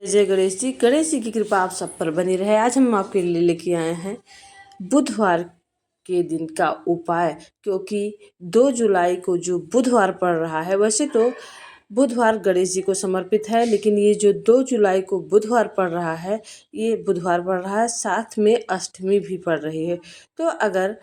जय गणेश जी की कृपा आप सब पर बनी रहे। आज हम आपके लिए लेके आए हैं बुधवार के दिन का उपाय, क्योंकि 2 जुलाई को जो बुधवार पड़ रहा है, वैसे तो बुधवार गणेश जी को समर्पित है, लेकिन ये जो 2 जुलाई को बुधवार पड़ रहा है, ये बुधवार पड़ रहा है, साथ में अष्टमी भी पड़ रही है। तो अगर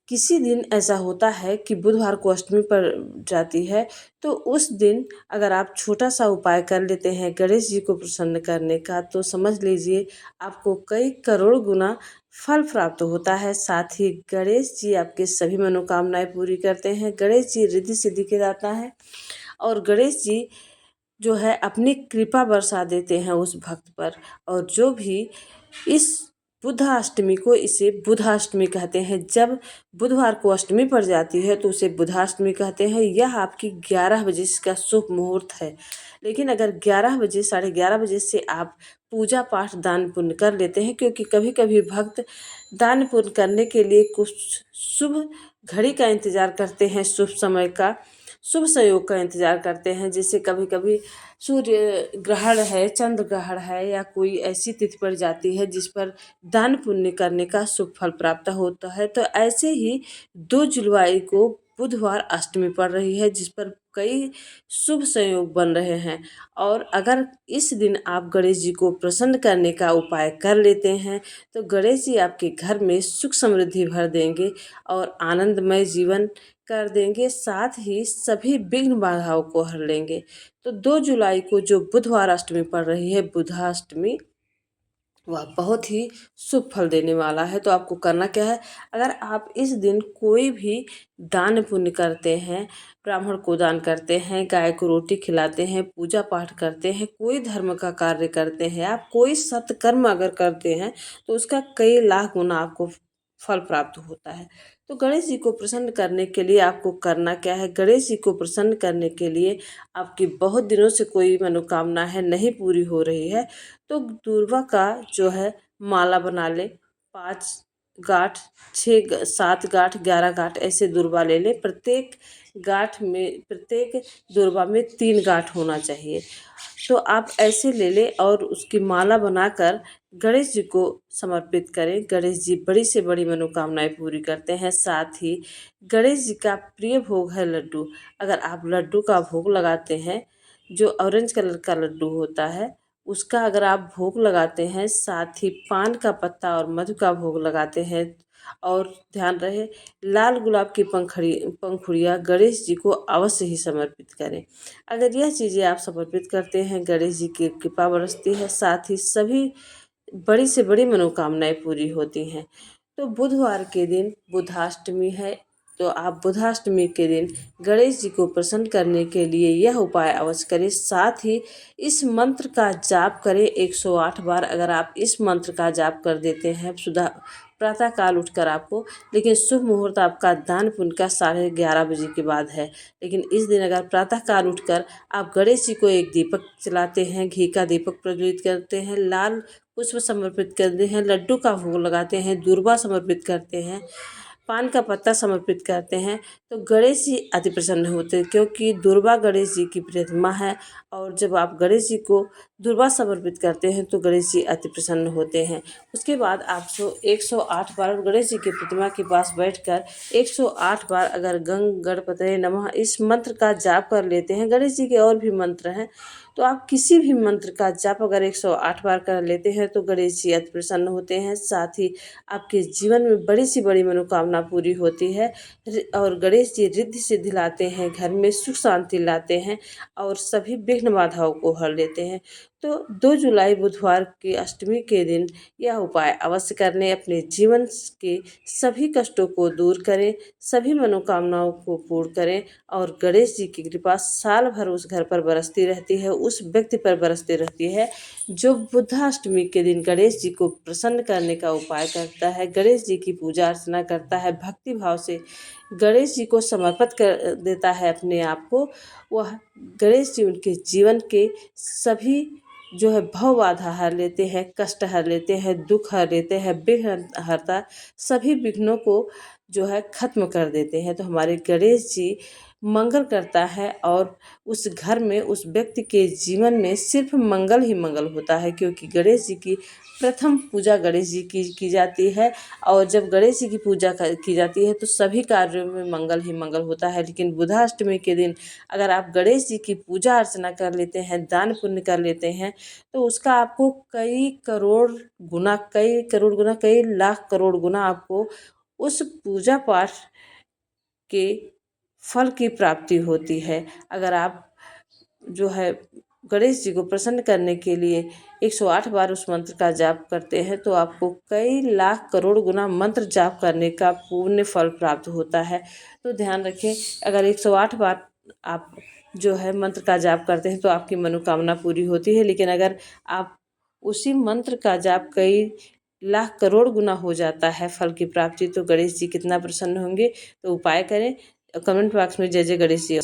किसी दिन ऐसा होता है कि बुधवार को अष्टमी पड़ जाती है, तो उस दिन अगर आप छोटा सा उपाय कर लेते हैं गणेश जी को प्रसन्न करने का, तो समझ लीजिए आपको कई करोड़ गुना फल प्राप्त होता है। साथ ही गणेश जी आपके सभी मनोकामनाएं पूरी करते हैं। गणेश जी रिद्धि सिद्धि के दाता है, और गणेश जी जो है अपनी कृपा बरसा देते हैं उस भक्त पर। और जो भी इस बुधाष्टमी को, इसे बुधाष्टमी कहते हैं। जब बुधवार को अष्टमी पड़ जाती है तो उसे बुधाष्टमी कहते हैं। यह आपकी 11 बजे का शुभ मुहूर्त है, लेकिन अगर 11 बजे, 11:30 बजे से आप पूजा पाठ दान पुण्य कर लेते हैं, क्योंकि कभी कभी भक्त दान पुण्य करने के लिए कुछ शुभ घड़ी का इंतजार करते हैं, शुभ समय का, शुभ संयोग का इंतजार करते हैं। जैसे कभी कभी सूर्य ग्रहण है, चंद्र ग्रहण है, या कोई ऐसी तिथि पड़ जाती है जिस पर दान पुण्य करने का शुभ फल प्राप्त होता है। तो ऐसे ही 2 जुलाई को बुधवार अष्टमी पड़ रही है, जिस पर कई शुभ संयोग बन रहे हैं। और अगर इस दिन आप गणेश जी को प्रसन्न करने का उपाय कर लेते हैं, तो गणेश जी आपके घर में सुख समृद्धि भर देंगे और आनंदमय जीवन कर देंगे। साथ ही सभी विघ्न बाधाओं को हर लेंगे। तो 2 जुलाई को जो बुधवार अष्टमी पड़ रही है, बुधाष्टमी, वह बहुत ही शुभ फल देने वाला है। तो आपको करना क्या है, अगर आप इस दिन कोई भी दान पुण्य करते हैं, ब्राह्मण को दान करते हैं, गाय को रोटी खिलाते हैं, पूजा पाठ करते हैं, कोई धर्म का कार्य करते हैं, आप कोई सत्कर्म अगर करते हैं, तो उसका कई लाख गुना आपको फल प्राप्त होता है। तो गणेश जी को प्रसन्न करने के लिए आपको करना क्या है, गणेश जी को प्रसन्न करने के लिए आपकी बहुत दिनों से कोई मनोकामना है, नहीं पूरी हो रही है, तो दूर्वा का जो है माला बना ले। 5 गांठ, 6 7 गांठ, 11 गांठ ऐसे दूर्वा ले ले। प्रत्येक गांठ में, प्रत्येक दूर्वा में 3 गांठ होना चाहिए। तो आप ऐसे ले ले और उसकी माला बनाकर गणेश जी को समर्पित करें। गणेश जी बड़ी से बड़ी मनोकामनाएं पूरी करते हैं। साथ ही गणेश जी का प्रिय भोग है लड्डू। अगर आप लड्डू का भोग लगाते हैं, जो ऑरेंज कलर का लड्डू होता है, उसका अगर आप भोग लगाते हैं, साथ ही पान का पत्ता और मधु का भोग लगाते हैं, और ध्यान रहे लाल गुलाब की पंखुड़ियाँ गणेश जी को अवश्य ही समर्पित करें। अगर यह चीज़ें आप समर्पित करते हैं, गणेश जी की कृपा बरसती है, साथ ही सभी बड़ी से बड़ी मनोकामनाएं पूरी होती हैं। तो बुधवार के दिन बुधाष्टमी है, तो आप बुधाष्टमी के दिन गणेश जी को प्रसन्न करने के लिए यह उपाय अवश्य करें। साथ ही इस मंत्र का जाप करें 108 बार। अगर आप इस मंत्र का जाप कर देते हैं सुधा प्रातः काल उठकर आपको, लेकिन शुभ मुहूर्त आपका दान पुण्य का 11:30 बजे के बाद है, लेकिन इस दिन अगर प्रातः काल उठकर आप गणेश जी को एक दीपक जलाते हैं, घी का दीपक प्रज्वलित करते हैं, लाल पुष्प समर्पित करते हैं, लड्डू का भोग लगाते हैं, दूर्वा समर्पित करते हैं, पान का पत्ता समर्पित करते हैं, तो गणेश जी अति प्रसन्न होते हैं, क्योंकि दुर्वा गणेश जी की प्रतिमा है। और जब आप गणेश जी को दुर्वा समर्पित करते हैं तो गणेश जी अति प्रसन्न होते हैं। उसके बाद आप 108 बार गणेश जी की प्रतिमा के पास बैठकर 108 बार अगर गंग गणपतये नमः इस मंत्र का जाप कर लेते हैं। गणेश जी के और भी मंत्र हैं, तो आप किसी भी मंत्र का जाप अगर 108 बार कर लेते हैं तो गणेश जी अति प्रसन्न होते हैं। साथ ही आपके जीवन में बड़ी सी बड़ी मनोकामना पूरी होती है, और गणेश जी रिद्धि सिद्धि लाते हैं, घर में सुख शांति लाते हैं, और सभी विघ्न बाधाओं को हर लेते हैं। तो 2 जुलाई बुधवार की अष्टमी के दिन यह उपाय अवश्य करने, अपने जीवन के सभी कष्टों को दूर करें, सभी मनोकामनाओं को पूर्ण करें, और गणेश जी की कृपा साल भर उस घर पर बरसती रहती है, उस व्यक्ति पर बरसती रहती है जो बुद्धाष्टमी के दिन गणेश जी को प्रसन्न करने का उपाय करता है, गणेश जी की पूजा अर्चना करता है, भक्ति भाव से गणेश जी को समर्पित कर देता है अपने आप को। वह गणेश जी उनके जीवन के सभी जो है भव बाधा हर लेते हैं, कष्ट हर लेते हैं, दुख हर लेते हैं, विघ्न हरता सभी विघ्नों को जो है ख़त्म कर देते हैं। तो हमारे गणेश जी मंगल करता है और उस घर में उस व्यक्ति के जीवन में सिर्फ मंगल ही मंगल होता है, क्योंकि गणेश जी की प्रथम पूजा गणेश जी की जाती है। और जब गणेश जी की पूजा की जाती है तो सभी कार्यों में मंगल ही मंगल होता है। लेकिन बुधाष्टमी के दिन अगर आप गणेश जी की पूजा अर्चना कर लेते हैं, दान पुण्य कर लेते हैं, तो उसका आपको कई करोड़ गुना, कई करोड़ गुना, कई लाख करोड़ गुना आपको उस पूजा पाठ के फल की प्राप्ति होती है। अगर आप जो है गणेश जी को प्रसन्न करने के लिए 108 बार उस मंत्र का जाप करते हैं तो आपको कई लाख करोड़ गुना मंत्र जाप करने का पुण्य फल प्राप्त होता है। तो ध्यान रखें, अगर 108 बार आप जो है मंत्र का जाप करते हैं तो आपकी मनोकामना पूरी होती है। लेकिन अगर आप उसी मंत्र का जाप कई लाख करोड़ गुना हो जाता है फल की प्राप्ति, तो गणेश जी कितना प्रसन्न होंगे। तो उपाय करें, कमेंट बॉक्स में जय जय गणेश जी।